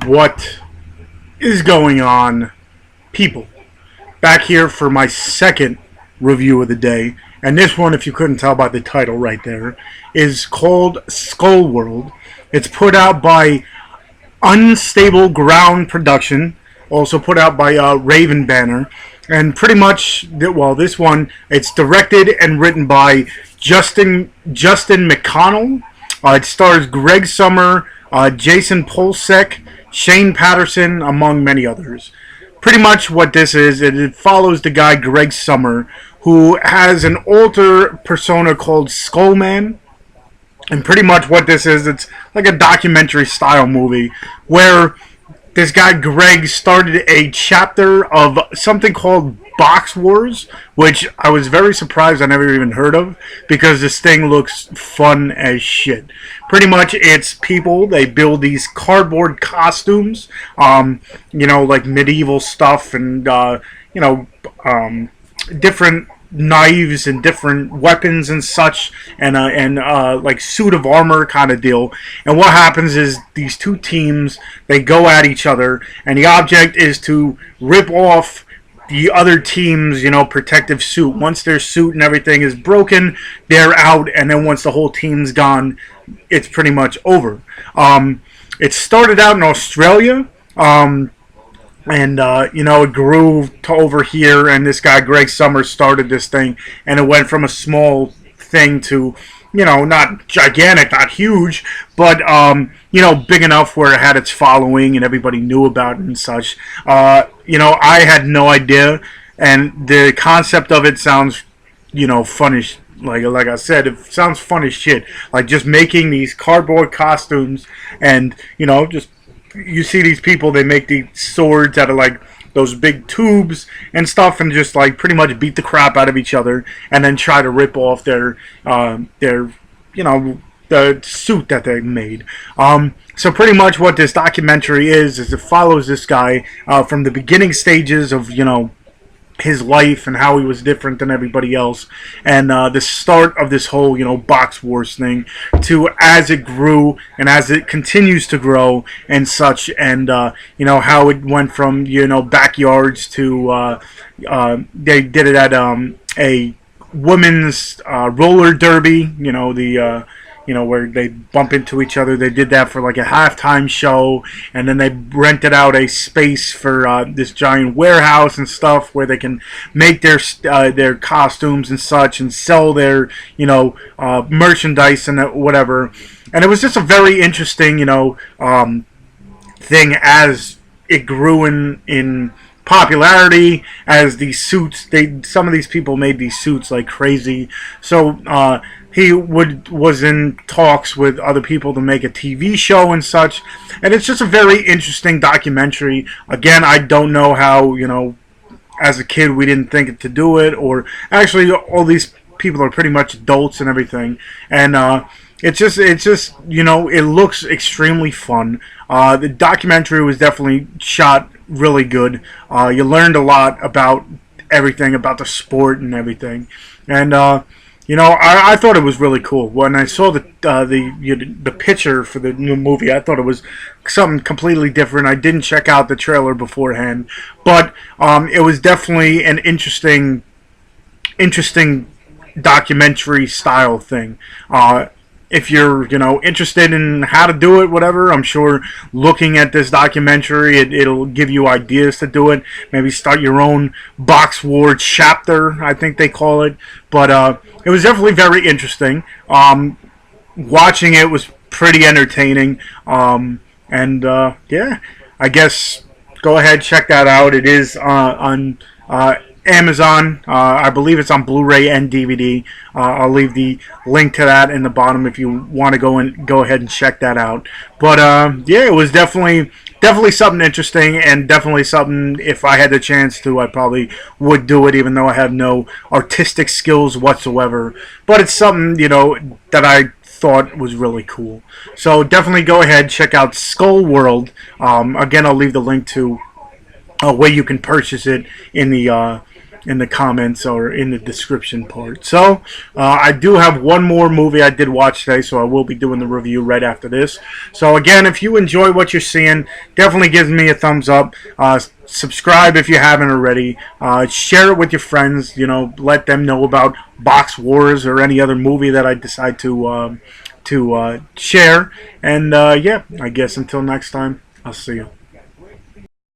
What is going on, people? Back here for my second review of the day. And this one, if you couldn't tell by the title right there, is called Skull World. It's put out by Unstable Ground Production, also put out by Raven Banner. And pretty much, well, this one, it's directed and written by Justin McConnell. It stars Greg Sommer, Jason Pluscec, Shane Patterson, among many others. Pretty much what this is, it follows the guy Greg Sommer, who has an alter persona called Skullman. And pretty much what this is, it's like a documentary style movie where this guy Greg started a chapter of something called Box Wars, which I was very surprised I never even heard of, because this thing looks fun as shit. Pretty much it's people, they build these cardboard costumes, like medieval stuff and, different knives and different weapons and such, and like suit of armor kind of deal. And what happens is these two teams, they go at each other, and the object is to rip off the other team's protective suit. Once their suit and everything is broken, they're out, and then once the whole team's gone, it's pretty much over. It started out in Australia. It grew to over here, and this guy, Greg Sommer, started this thing, and it went from a small thing to, not gigantic, not huge, but, big enough where it had its following and everybody knew about it and such. I had no idea, and the concept of it sounds, fun as, like I said, it sounds fun as shit. Like, just making these cardboard costumes and, just you see these people, they make these swords out of like those big tubes and stuff, and just like pretty much beat the crap out of each other, and then try to rip off their the suit that they made. So pretty much what this documentary is it follows this guy from the beginning stages of his life and how he was different than everybody else, and the start of this whole box wars thing, to as it grew and as it continues to grow and such, and how it went from backyards to they did it at a women's roller derby, where they bump into each other. They did that for like a halftime show, and then they rented out a space for this giant warehouse and stuff where they can make their costumes and such, and sell their merchandise and whatever. And it was just a very interesting thing as it grew in popularity, as these suits, some of these people made these suits like crazy. So he was in talks with other people to make a TV show and such, and it's just a very interesting documentary. Again, I don't know how as a kid we didn't think to do it, or actually all these people are pretty much adults and everything, and it's just it looks extremely fun. The documentary was definitely shot really good. You learned a lot about everything, about the sport and everything, and I thought it was really cool. When I saw the picture for the new movie, I thought it was something completely different. I didn't check out the trailer beforehand, but it was definitely an interesting documentary style thing. If you're interested in how to do it, whatever, I'm sure looking at this documentary, it'll give you ideas to do it. Maybe start your own box war chapter, I think they call it. But it was definitely very interesting. Watching it was pretty entertaining. Yeah, I guess go ahead, check that out. It is on Amazon. I believe it's on Blu-ray and DVD. I'll leave the link to that in the bottom if you want to go ahead and check that out. But yeah, it was definitely something interesting, and definitely something, if I had the chance to, I probably would do it, even though I have no artistic skills whatsoever. But it's something that I thought was really cool. So definitely go ahead, check out Skull World. Again, I'll leave the link to where you can purchase it in the in the comments or in the description part. So I do have one more movie I did watch today, so I will be doing the review right after this. So again, if you enjoy what you're seeing, definitely give me a thumbs up. Subscribe if you haven't already. Share it with your friends. You know, let them know about Box Wars or any other movie that I decide to share. And yeah, I guess until next time, I'll see you.